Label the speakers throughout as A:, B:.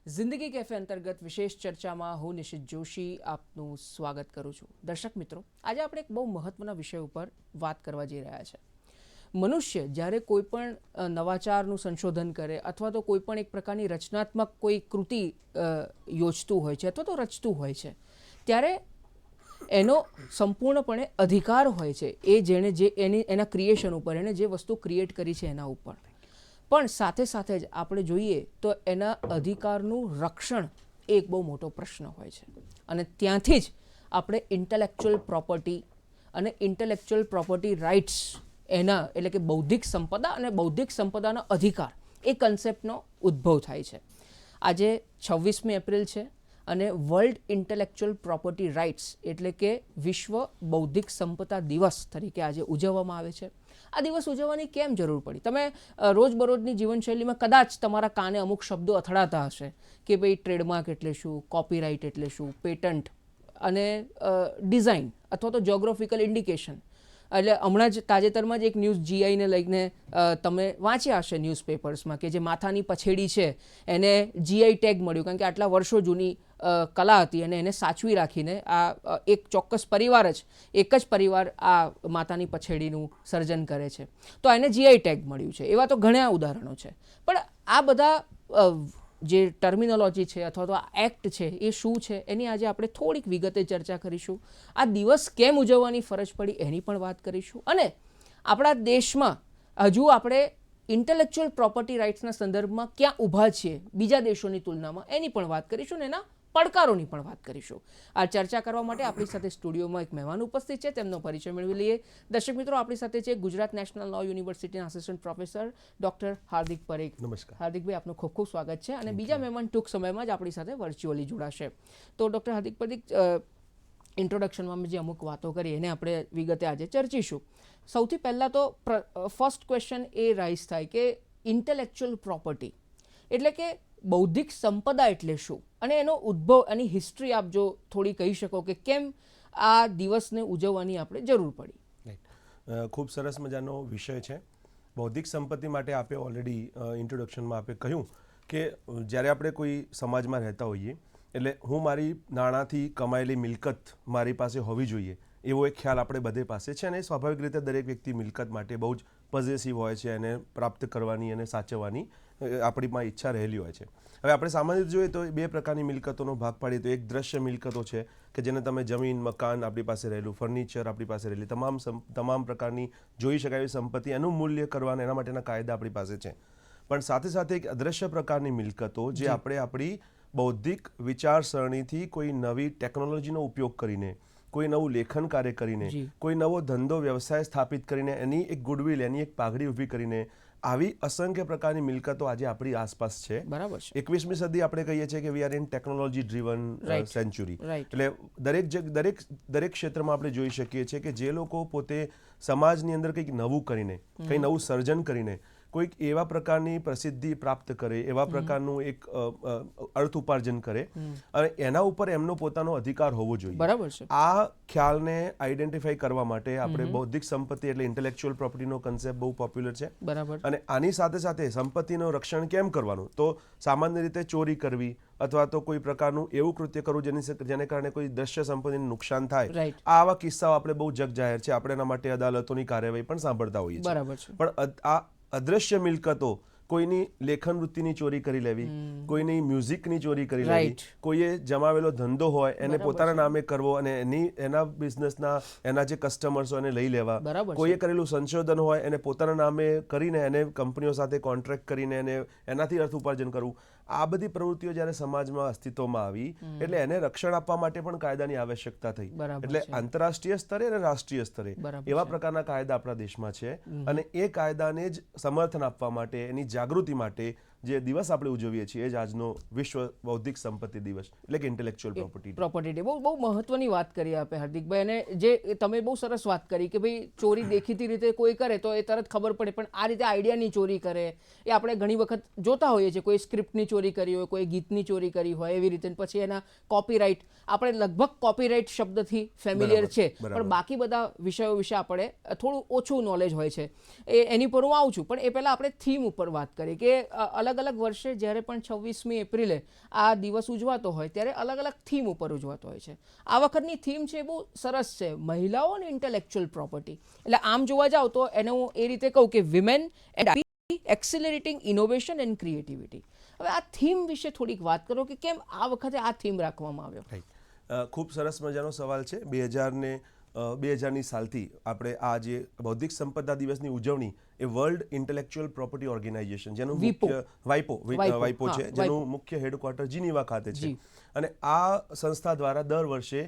A: જિંદગી કેફે અંતર્ગત વિશેષ ચર્ચામાં હું નિશિત જોશી આપનું સ્વાગત કરું છું. દર્શક મિત્રો, આજે આપણે એક બહુ મહત્વના વિષય ઉપર વાત કરવા જઈ રહ્યા છે. મનુષ્ય જ્યારે કોઈ પણ નવાચારનું સંશોધન કરે અથવા તો કોઈ પણ એક પ્રકારની રચનાત્મક કોઈ કૃતિ યોજતું હોય છે અથવા તો રચતું હોય છે, ત્યારે એનો સંપૂર્ણપણે અધિકાર હોય છે એ જેણે જે એના ક્રિએશન ઉપર, એણે જે વસ્તુ ક્રિએટ કરી છે એના ઉપર. પણ સાથે સાથે જ આપણે જોઈએ તો એના અધિકારનું રક્ષણ એ એક બહુ મોટો પ્રશ્ન હોય છે. અને ત્યાંથી જ આપણે ઇન્ટેલેક્ચ્યુઅલ પ્રોપર્ટી અને ઇન્ટેલેક્ચ્યુઅલ પ્રોપર્ટી રાઇટ્સ, એના એટલે કે બૌદ્ધિક સંપદા અને બૌદ્ધિક સંપદાનો અધિકાર, એ કન્સેપ્ટનો ઉદ્ભવ થાય છે. આજે 26મી એપ્રિલ છે અને વર્લ્ડ ઇન્ટેલેક્ચ્યુઅલ પ્રોપર્ટી રાઇટ્સ એટલે કે વિશ્વ બૌદ્ધિક સંપદા દિવસ તરીકે આજે ઉજવવામાં આવે છે. આ દિવસ ઉજવવાની કેમ જરૂર પડી? તમે રોજબરોજની જીવનશૈલીમાં કદાચ તમારા કાને અમુક શબ્દો અથડાતા હશે કે ભાઈ ટ્રેડમાર્ક એટલે શું, કોપીરાઇટ એટલે શું, પેટન્ટ અને ડિઝાઇન અથવા તો જ્યોગ્રાફિકલ ઇન્ડિકેશન. એટલે હમણાં જ તાજેતરમાં જ એક ન્યૂઝ જીઆઈને લઈને તમે વાંચ્યા હશે ન્યૂઝપેપર્સમાં કે જે માથાની પછેડી છે એને જીઆઈ ટેગ મળ્યું, કારણ કે આટલા વર્ષો જૂની કલા હતી અને એને સાચવી રાખીને આ એક ચોક્કસ પરિવાર જ, એક જ પરિવાર આ માતાની પછેડીનું સર્જન કરે છે, તો એને જીઆઈ ટેગ મળ્યું છે. એવા તો ઘણા ઉદાહરણો છે. પણ આ બધા જે ટર્મિનોલોજી છે અથવા તો આ એક્ટ છે એ શું છે એની આજે આપણે થોડીક વિગતે ચર્ચા કરીશું. આ દિવસ કેમ ઉજવવાની ફરજ પડી એની પણ વાત કરીશું. અને આપણા દેશમાં હજુ આપણે ઇન્ટેલેક્ચ્યુઅલ પ્રોપર્ટી રાઇટ્સના સંદર્ભમાં ક્યાં ઊભા છીએ બીજા દેશોની તુલનામાં એની પણ વાત કરીશું અને એના પડકારોની પણ વાત કરીશું. આ ચર્ચા કરવા માટે આપણી સાથે સ્ટુડિયોમાં એક મહેમાન ઉપસ્થિત છે, તેમનો પરિચય મેળવી લઈએ. દર્શક મિત્રો, આપણી સાથે છે ગુજરાત નેશનલ લો યુનિવર્સિટીના આસિસ્ટન્ટ પ્રોફેસર ડૉક્ટર હાર્દિક પરેખ.
B: નમસ્કાર
A: હાર્દિકભાઈ, આપનું ખૂબ ખૂબ સ્વાગત છે. અને બીજા મહેમાન ટૂંક સમયમાં જ આપણી સાથે વર્ચ્યુઅલી જોડાશે. તો ડૉક્ટર હાર્દિક પરેખ, ઇન્ટ્રોડક્શનમાં મેં જે અમુક વાતો કરી એને આપણે વિગતે આજે ચર્ચીશું. સૌથી પહેલાં તો ફર્સ્ટ ક્વેશ્ચન એ રાઇઝ થાય કે ઇન્ટેલેક્ચ્યુઅલ પ્રોપર્ટી એટલે કે બૌદ્ધિક સંપદા એટલે શું, અને એનો ઉદ્ભવ, એની હિસ્ટ્રી આપ જો થોડી કહી શકો કે કેમ આ દિવસને ઉજવવાની આપણે જરૂર પડી.
B: રાઈટ, ખૂબ સરસ મજાનો વિષય છે. બૌદ્ધિક સંપત્તિ માટે આપે ઓલરેડી ઇન્ટ્રોડક્શનમાં આપે કહ્યું કે જ્યારે આપણે કોઈ સમાજમાં રહેતા હોઈએ એટલે હું મારી નાણાંથી કમાયેલી મિલકત મારી પાસે હોવી જોઈએ એવો એક ખ્યાલ આપણે બધે પાસે છે. અને સ્વાભાવિક રીતે દરેક વ્યક્તિ મિલકત માટે બહુ જ પોઝેસિવ હોય છે, એને પ્રાપ્ત કરવાની અને સાચવવાની આપણીમાં ઈચ્છા રહેલી હોય છે. હવે આપણે સામાન્ય જોઈએ તો બે પ્રકારની મિલકતોનો ભાગ પાડીએ તો એક દ્રશ્ય મિલકતો છે કે જેને તમે જમીન, મકાન, આપણી પાસે રહેલું ફર્નિચર, આપણી પાસે રહેલી તમામ પ્રકારની જોઈ શકાય એવી સંપત્તિ, એનું મૂલ્ય કરવાના એના માટેના કાયદા આપણી પાસે છે. પણ સાથે સાથે એક અદ્રશ્ય પ્રકારની મિલકતો જે આપણે આપણી બૌદ્ધિક વિચારસરણીથી કોઈ નવી ટેકનોલોજીનો ઉપયોગ કરીને, કોઈ નવું લેખન કાર્ય કરીને, કોઈ નવો ધંધો વ્યવસાય સ્થાપિત કરીને, એની એક ગુડવિલ, એની એક પાઘડી ઊભી કરીને આવી અસંખ્ય પ્રકારની મિલકતો આજે આપણી આસપાસ છે.
A: બરાબર છે.
B: 21મી સદી આપણે કહીએ છીએ કે we are in technology driven century. એટલે દરેક ક્ષેત્રમાં આપણે જોઈ શકીએ છીએ કે જે લોકો પોતે સમાજની અંદર કંઈક નવું કરીને, કંઈ નવું સર્જન કરીને કોઈક એવા પ્રકારની પ્રસિદ્ધિ પ્રાપ્ત કરે, એવા પ્રકારનું એક અર્થ ઉપાર્જન કરે અને એના ઉપર એમનો પોતાનો અધિકાર હોવો જોઈએ.
A: બરાબર છે.
B: આ ખ્યાલને આઈડેન્ટિફાઈ કરવા માટે આપણે બૌદ્ધિક સંપત્તિ એટલે ઇન્ટેલેક્ચ્યુઅલ પ્રોપર્ટીનો કન્સેપ્ટ બહુ પોપ્યુલર છે.
A: બરાબર.
B: અને આની સાથે સાથે સંપત્તિનું રક્ષણ કેમ કરવાનું? તો સામાન્ય રીતે ચોરી કરવી અથવા તો કોઈ પ્રકારનું એવું કૃત્ય કરવું જેને કારણે કોઈ દ્રશ્ય સંપત્તિને નુકસાન થાય, આવા કિસ્સાઓ આપણે બહુ જગજાહેર છે. આપણે એના માટે અદાલતોની કાર્યવાહી પણ સાંભળતા હોઈએ છીએ.
A: બરાબર છે.
B: પણ આ અદ્રશ્ય મિલકતો, કોઈની લેખન વૃત્તિની ચોરી કરી લેવી, કોઈની મ્યુઝિકની ચોરી કરી લેવી, કોઈએ જમાવેલો ધંધો હોય એને પોતાના નામે કરવો અને એના બિઝનેસના એના જે કસ્ટમર્સ હોય એને લઈ લેવા, કોઈએ કરેલું સંશોધન હોય એને પોતાના નામે કરીને એને કંપનીઓ સાથે કોન્ટ્રાક્ટ કરીને એનાથી અર્થ ઉપાર્જન કરવું, આ બધી પ્રવૃત્તિઓ જ્યારે સમાજમાં અસ્તિત્વમાં આવી એટલે એને રક્ષણ આપવા માટે પણ કાયદાની આવશ્યકતા થઈ. એટલે આંતરરાષ્ટ્રીય સ્તરે અને રાષ્ટ્રીય સ્તરે એવા પ્રકારના કાયદા આપણા દેશમાં છે. અને એ કાયદાને જ સમર્થન આપવા માટે, એની જાગૃતિ માટે જે દિવસ આપણે ઉજવીએ છીએ એ જ આજનો વિશ્વ બૌદ્ધિક સંપત્તિ દિવસ એટલે કે ઇન્ટેલેક્ચ્યુઅલ પ્રોપર્ટી ડે.
A: બહુ મહત્વની વાત કરી આપે હાર્દિકભાઈ. અને જે તમે બહુ સરસ વાત કરી કે ભાઈ ચોરી દેખીતી રીતે કોઈ કરે તો એ તરત ખબર પડે, પણ આ રીતે આઈડિયાની ચોરી કરે એ આપણે ઘણી વખત જોતા હોઈએ છીએ. કોઈ સ્ક્રિપ્ટની ચોરી કરી હોય, કોઈ ગીતની ચોરી કરી હોય, એવી રીતે પછી એના કોપીરાઇટ, આપણે લગભગ કોપીરાઇટ શબ્દથી ફેમિલિયર છે, પણ બાકી બધા વિષયો વિશે આપણે થોડું ઓછું નોલેજ હોય છે. એની પર હું આવું છું, પણ એ પહેલાં આપણે થીમ ઉપર વાત કરી કે અલગ અલગ અલગ વર્ષે જ્યારે પણ 26મી એપ્રિલે આ દિવસ ઉજવાતો હોય ત્યારે અલગ અલગ થીમ ઉપર ઉજવાતો હોય છે. આ વખતની થીમ છે બહુ સરસ છે, મહિલાઓ અને ઇન્ટેલેક્ચ્યુઅલ પ્રોપર્ટી. એટલે આમ જોવા જાવ તો એને હું એ રીતે કહું કે women and accelerating innovation and creativity. હવે આ થીમ વિશે થોડીક વાત કરો કે કેમ આ વખતે આ થીમ રાખવામાં આવ્યો.
B: ખૂબ સરસ મજાનો સવાલ છે. 2000ની સાલથી આપણે આ જે બૌદ્ધિક સંપદા દિવસની ઉજવણી એ વર્લ્ડ ઇન્ટેલેક્ચ્યુઅલ પ્રોપર્ટી ઓર્ગેનાઇઝેશન જેનું વાઇપો છે, જેનું મુખ્ય હેડક્વાર્ટર જીનીવા ખાતે છે. અને આ સંસ્થા દ્વારા દર વર્ષે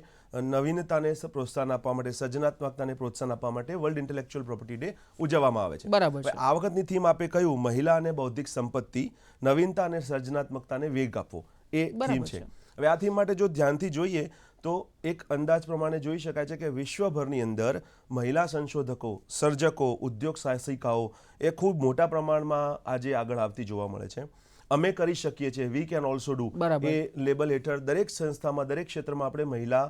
B: નવીનતાને પ્રોત્સાહન આપવા માટે, સર્જનાત્મકતાને પ્રોત્સાહન આપવા માટે વર્લ્ડ ઇન્ટેલેક્ચ્યુઅલ પ્રોપર્ટી ડે ઉજવવામાં આવે છે.
A: બરાબર છે.
B: આ વખતની થીમ આપે કહ્યું મહિલા અને બૌદ્ધિક સંપત્તિ, નવીનતા અને સર્જનાત્મકતાને વેગ આપવો, એ થીમ છે. હવે આ થીમ માટે જો ધ્યાનથી જોઈએ તો એક અંદાજ પ્રમાણે જોઈ શકાય છે કે વિશ્વભરની અંદર મહિલા સંશોધકો, સર્જકો, ઉદ્યોગ સાહસિકાઓ એ ખૂબ મોટા પ્રમાણમાં આજે આગળ આવતી જોવા મળે છે. અમે કરી શકીએ છીએ, we can also do, A label હેઠળ દરેક સંસ્થામાં, દરેક ક્ષેત્રમાં આપણે મહિલા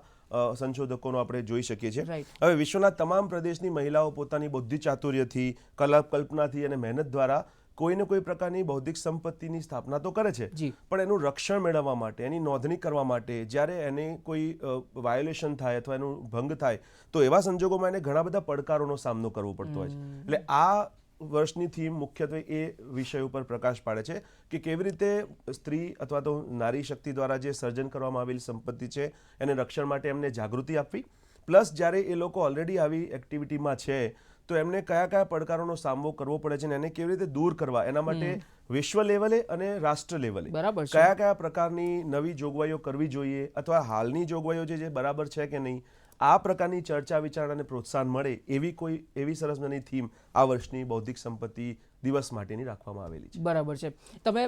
B: સંશોધકોનો આપણે જોઈ શકીએ છીએ. હવે વિશ્વના તમામ પ્રદેશની મહિલાઓ પોતાની બૌદ્ધિક ચાતુર્યથી, કલ્પનાથી અને મહેનત દ્વારા કોઈને કોઈ પ્રકારની બૌદ્ધિક સંપત્તિની સ્થાપના તો કરે છે, પણ એનું રક્ષણ મેળવવા માટે, એની નોંધણી કરવા માટે જ્યારે એને કોઈ વાયોલેશન થાય અથવા એનું ભંગ થાય તો એવા સંજોગોમાં એને ઘણા બધા પડકારોનો સામનો કરવો પડતો હોય છે. એટલે આ વર્ષની થીમ મુખ્યત્વે એ વિષય ઉપર પ્રકાશ પાડે છે કે કેવી રીતે સ્ત્રી અથવા તો નારી શક્તિ દ્વારા જે સર્જન કરવામાં આવેલી સંપત્તિ છે એને રક્ષણ માટે એમને જાગૃતિ આપવી, પ્લસ જ્યારે એ લોકો ઓલરેડી આવી એક્ટિવિટીમાં છે તો એમને કયા કયા પડકારોનો સામનો કરવો પડે છે અને એને કેવી રીતે દૂર કરવા, એના માટે વિશ્વ લેવલે અને રાષ્ટ્ર લેવલે કયા કયા પ્રકારની નવી જોગવાઈઓ કરવી જોઈએ અથવા હાલની જોગવાઈઓ જે બરાબર છે કે નહીં, આ પ્રકારની ચર્ચા વિચારણાને પ્રોત્સાહન મળે એવી સરસ મજાની થીમ આ વર્ષની બૌદ્ધિક સંપત્તિ દિવસ માટેની રાખવામાં આવેલી છે.
A: બરાબર છે. તમે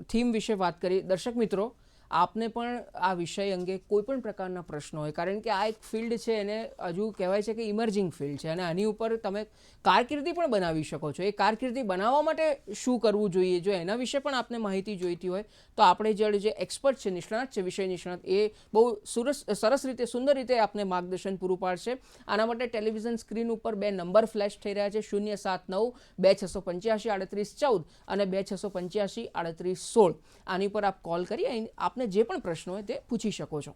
A: થીમ વિશે વાત કરી. દર્શક મિત્રો, આપને પણ આ વિષય અંગે કોઈ પણ પ્રકારના પ્રશ્નો હોય, કારણ કે આ એક ફિલ્ડ છે, એને હજુ કહેવાય છે કે ઇમર્જિંગ ફિલ્ડ છે અને આની ઉપર તમે કારકિર્દી પણ બનાવી શકો છો. એ કારકિર્દી બનાવવા માટે શું કરવું જોઈએ, જો એના વિશે પણ આપને માહિતી જોઈતી હોય તો આપણે જે એક્સપર્ટ છે, નિષ્ણાત છે, વિષય નિષ્ણાત, એ બહુ સરસ રીતે, સુંદર રીતે આપને માર્ગદર્શન પૂરું પાડશે. આના માટે ટેલિવિઝન સ્ક્રીન ઉપર 2 નંબર ફ્લેશ થઈ રહ્યા છે, 079 2685 3814 અને 2685 3816. આની પર આપ કોલ કરી આપને જે પણ પ્રશ્નો હોય તે પૂછી શકો છો.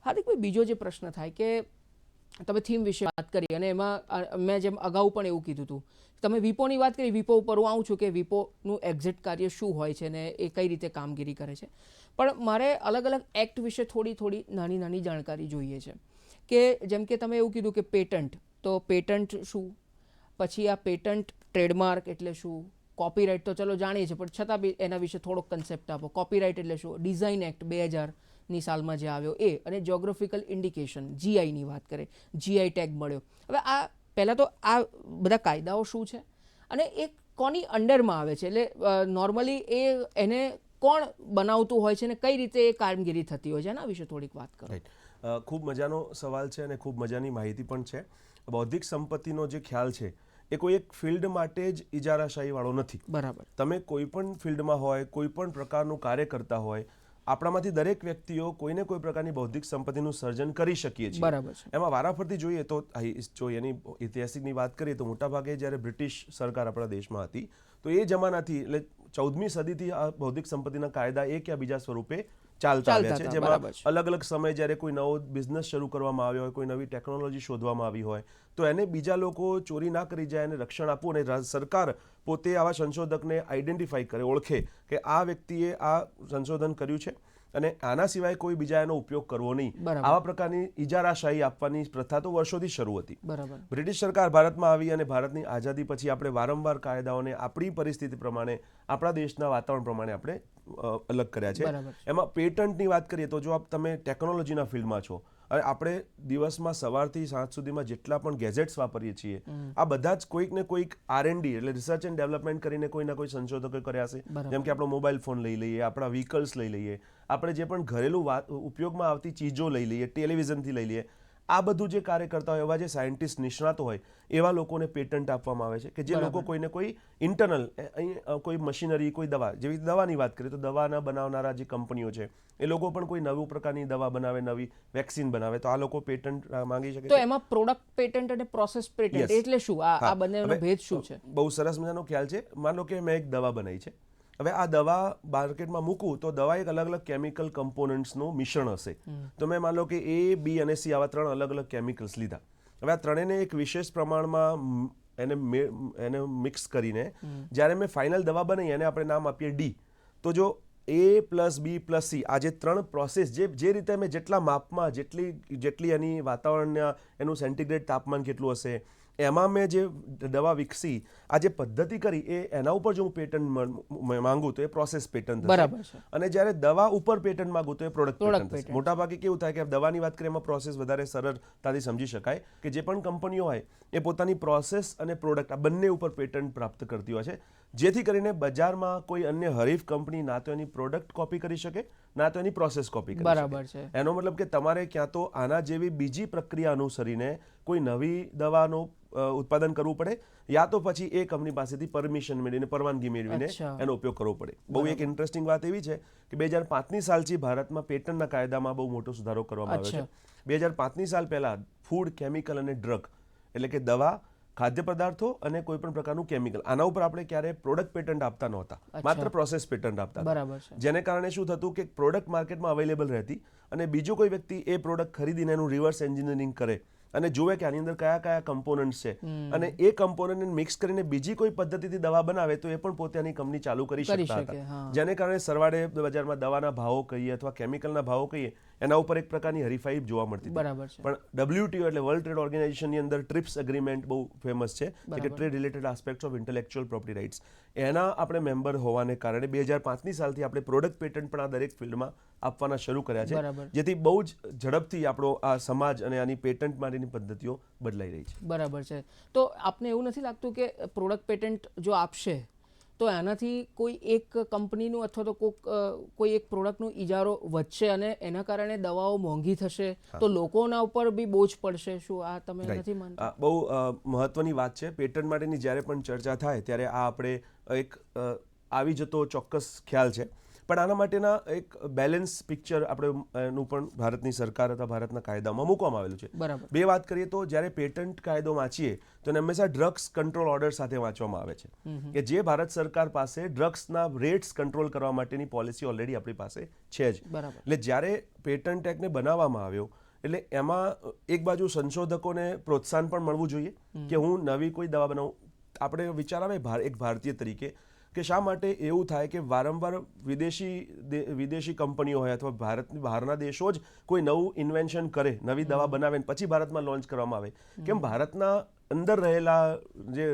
A: હાર્દિકભાઈ, બીજો જે પ્રશ્ન થાય કે તમે થીમ વિશે વાત કરી અને એમાં મેં જેમ અગાઉ પણ એવું કીધું હતું, તમે વિપોની વાત કરી, વિપો ઉપર હું આવું છું કે વિપોનું એક્ઝેક્ટ કાર્ય શું હોય છે ને એ કઈ રીતે કામગીરી કરે છે. પણ મારે અલગ અલગ એક્ટ વિશે થોડી નાની જાણકારી જોઈએ છે કે જેમ કે તમે એવું કીધું કે પેટન્ટ, તો પેટન્ટ શું, પછી આ પેટન્ટ ટ્રેડમાર્ક એટલે શું, કોપીરાઇટ તો ચલો જાણીએ છીએ પણ છતાં બી એના વિશે થોડોક કન્સેપ્ટ આપો. કોપીરાઇટ એટલે શું, ડિઝાઇન એક્ટ 2000ની સાલમાં જે આવ્યો એ, અને જ્યોગ્રાફિકલ ઇન્ડિકેશન જીઆઈની વાત કરે, જીઆઈ ટેગ મળ્યો. હવે આ પહેલાં તો આ બધા કાયદાઓ શું છે અને એ કોની અંડરમાં આવે છે, એટલે નોર્મલી એને કોણ બનાવતું હોય છે અને કઈ રીતે એ કામગીરી થતી હોય છે, એના વિશે થોડીક વાત કરો.
B: ખૂબ મજાનો સવાલ છે અને ખૂબ મજાની માહિતી પણ છે. બૌદ્ધિક સંપત્તિનો જે ખ્યાલ છે એ કોઈ એક ફિલ્ડ માટે જ ઇજારાશાહી વાળો નથી.
A: બરાબર.
B: તમે કોઈ પણ ફિલ્ડમાં હોય, કોઈ પણ પ્રકારનું કાર્ય કરતા હોય, આપણામાંથી દરેક વ્યક્તિઓ કોઈને કોઈ પ્રકારની બૌદ્ધિક સંપત્તિનું સર્જન કરી શકીએ છીએ.
A: બરાબર છે.
B: એમાં વારાફરતી જોઈએ તો જો એની ઐતિહાસિકની વાત કરીએ તો મોટાભાગે જ્યારે બ્રિટિશ સરકાર આપણા દેશમાં હતી તો એ જમાનાથી, એટલે 14મી સદીથી આ બૌદ્ધિક સંપત્તિના કાયદા એક યા બીજા સ્વરૂપે ચાલતા આવ્યા છે, જેમાં અલગ અલગ સમય જ્યારે કોઈ નવો બિઝનેસ શરૂ કરવામાં આવ્યો હોય, કોઈ નવી ટેકનોલોજી શોધવામાં આવી હોય તો એને બીજા લોકો ચોરી ના કરી જાય અને રક્ષણ આપવું, અને સરકાર પોતે આવા સંશોધકને આઈડેન્ટિફાઈ કરે, ઓળખે કે આ વ્યક્તિએ આ સંશોધન કર્યું છે અને આના સિવાય કોઈ બીજા એનો ઉપયોગ કરવો નહીં. આવા પ્રકારની ઇજારાશાહી આપવાની પ્રથા તો વર્ષોથી શરૂ હતી. બ્રિટિશ સરકાર ભારતમાં આવી અને ભારતની આઝાદી પછી આપણે વારંવાર કાયદાઓને આપણી પરિસ્થિતિ પ્રમાણે, આપણા દેશના વાતાવરણ પ્રમાણે આપણે અલગ કર્યા છે. એમાં પેટન્ટની વાત કરીએ તો જો તમે ટેકનોલોજીના ફિલ્ડમાં છો અને આપણે દિવસમાં સવારથી સાંજ સુધીમાં જેટલા પણ ગેજેટ્સ વાપરીએ છીએ, આ બધા જ કોઈક ને કોઈક R&D એટલે રિસર્ચ એન્ડ ડેવલપમેન્ટ કરીને કોઈ ના કોઈ સંશોધકો કર્યા છે. જેમ કે આપણો મોબાઈલ ફોન લઈ લઈએ, આપણા વ્હીકલ્સ લઈ લઈએ, આપણે જે પણ ઘરેલું ઉપયોગમાં આવતી ચીજો લઈ લઈએ, ટેલિવિઝનથી લઈ લઈએ, આ બધું જે કાર્ય કરતા હોય, એવા જે સાયન્ટિસ્ટ નિષ્ણાતો હોય, એવા લોકોને પેટન્ટ આપવામાં આવે છે કે જે લોકો કોઈને કોઈ ઇન્ટરનલ કોઈ મશીનરી, કોઈ દવા, જેવી દવાની વાત કરીએ તો દવાના બનાવનારા જે કંપનીઓ છે એ લોકો પણ કોઈ નવી પ્રકારની દવા બનાવે, નવી વેક્સિન બનાવે, તો આ લોકો પેટન્ટ માંગી શકે.
A: તો એમાં પ્રોડક્ટ પેટન્ટ અને પ્રોસેસ પેટન્ટ એટલે શું, આ બંનેનો ભેદ શું છે?
B: બહુ સરસ મજાનો ખ્યાલ છે. માન લો કે મેં એક દવા બનાવી છે હવે આ દવા માર્કેટમાં મૂકું તો દવા એક અલગ અલગ કેમિકલ કમ્પોનન્ટ્સનું મિશ્રણ હશે. તો મેં માન લો કે A, B અને C આવા 3 અલગ અલગ કેમિકલ્સ લીધા. હવે આ ત્રણેયને એક વિશેષ પ્રમાણમાં એને મિક્સ કરીને જ્યારે મેં ફાઇનલ દવા બનાવી એને આપણે નામ આપીએ D. તો જો A plus B plus C આ જે 3 પ્રોસેસ જે રીતે મેં જેટલા માપમાં જેટલી એની વાતાવરણના એનું સેન્ટિગ્રેડ તાપમાન કેટલું હશે એમાં મેં જે દવા વિકસી આ જે પદ્ધતિ કરી એના ઉપર જો હું પેટન્ટ માંગુ તો એ પ્રોસેસ પેટન્ટ
A: બરાબર છે.
B: અને જ્યારે દવા ઉપર પેટન્ટ માંગુ તો એ પ્રોડક્ટ પેટન્ટ
A: patent.
B: મોટાભાગે કેવું થાય કે દવાની વાત કરીએ એમાં પ્રોસેસ વધારે સરળતાથી સમજી શકાય કે જે પણ કંપનીઓ હોય એ પોતાની પ્રોસેસ અને પ્રોડક્ટ આ બંને ઉપર પેટન્ટ પ્રાપ્ત કરતી હોય છે, જેથી કરીને બજારમાં કોઈ અન્ય હરીફ કંપની ના તો એની પ્રોડક્ટ કોપી કરી શકે ના તો એની પ્રોસેસ કોપી કરી
A: બરાબર
B: શકે.
A: છે.
B: એનો મતલબ કે તમારે ક્યાં તો આના જેવી બીજી પ્રક્રિયા અનુસરીને કોઈ નવી દવાનું ઉત્પાદન કરવું પડે યા તો પછી એ કંપની પાસેથી પરમિશન મેળવીને પરવાનગી મેળવીને
A: અચ્છા.
B: એનો ઉપયોગ કરવો પડે. બહુ એક ઇન્ટરેસ્ટિંગ વાત એવી છે કે 2005ની સાલથી ભારતમાં પેટન્ટના કાયદામાં બહુ મોટો સુધારો કરવામાં આવ્યો છે. 2005ની સાલ પહેલા ફૂડ, કેમિકલ અને ડ્રગ એટલે કે દવા, ખાદ્ય પદાર્થો અને કોઈ પણ પ્રકારનું કેમિકલ આના ઉપર આપણે ક્યારે પ્રોડક્ટ પેટન્ટ આપતા નહોતા, માત્ર પ્રોસેસ પેટન્ટ આપતા હતા.
A: બરાબર છે.
B: જેને કારણે શું થતું કે પ્રોડક્ટ માર્કેટમાં અવેલેબલ રહેતી અને બીજો કોઈ વ્યક્તિ એ પ્રોડક્ટ ખરીદીને એનું રિવર્સ એન્જિનિયરિંગ કરે અને જુએ કે આની અંદર કયા કયા કમ્પોનન્ટ્સ છે અને એ કમ્પોનન્ટને મિક્સ કરીને બીજી કોઈ પદ્ધતિથી દવા બનાવે તો એ પણ પોતે આની કંપની ચાલુ કરી શકતા હતા. જેને કારણે સરવાળે બજારમાં દવાના ભાવો કહીએ અથવા કેમિકલના ભાવો કહીએ એના ઉપર એક પ્રકારની હરીફાઈ જોવા મળતી.
A: બરાબર છે.
B: પણ WTO એટલે વર્લ્ડ ટ્રેડ ઓર્ગેનાઇઝેશનની અંદર ટ્રિપ્સ એગ્રીમેન્ટ બહુ ફેમસ છે કે trade related aspects of intellectual property rights. એના આપણે મેમ્બર હોવાને કારણે 2005ની સાલથી આપણે પ્રોડક્ટ પેટન્ટ પણ આ દરેક ફિલ્ડમાં આપવાના શરૂ કર્યા છે, જેથી બહુ જ ઝડપથી આપણો આ સમાજ અને આની પેટન્ટ માટેની પદ્ધતિઓ બદલાઈ રહી છે.
A: બરાબર છે. તો આપને એવું નથી લાગતું કે પ્રોડક્ટ પેટન્ટ જો આપશે તો એનાથી કોઈ એક કંપનીનું અથવા તો કોઈ એક પ્રોડક્ટનો ઇજારો વધશે અને એના કારણે દવાઓ મોંઘી થશે તો લોકોના ઉપર બી બોજ પડશે? શું આ તમે નથી માનતા?
B: બહુ મહત્વની વાત છે. પેટન્ટ માટેની જ્યારે પણ ચર્ચા થાય ત્યારે આ આપણે એક આવી જતો ચોક્કસ ખ્યાલ છે, પણ આના માટેના એક બેલેન્સ પિક્ચર આપણે એનું પણ ભારતની સરકાર અથવા ભારતના કાયદામાં મૂકવામાં આવેલું છે.
A: બરાબર.
B: બે વાત કરીએ તો જ્યારે પેટન્ટ કાયદો વાંચીએ તો એને હંમેશા ડ્રગ્સ કંટ્રોલ ઓર્ડર સાથે વાંચવામાં આવે છે કે જે ભારત સરકાર પાસે ડ્રગ્સના રેટ્સ કંટ્રોલ કરવા માટેની પોલિસી ઓલરેડી આપણી પાસે છે જ. એટલે જ્યારે પેટન્ટ એક્ટને બનાવવામાં આવ્યો એટલે એમાં એક બાજુ સંશોધકોને પ્રોત્સાહન પણ મળવું જોઈએ કે હું નવી કોઈ દવા બનાવું. આપણે વિચાર આવે એક ભારતીય તરીકે કે શા માટે એવું થાય કે વારંવાર વિદેશી કંપનીઓ હોય અથવા ભારતની બહારના દેશો જ કોઈ નવું ઇન્વેન્શન કરે, નવી દવા બનાવે પછી ભારતમાં લોન્ચ કરવામાં આવે, કેમ ભારતના અંદર રહેલા જે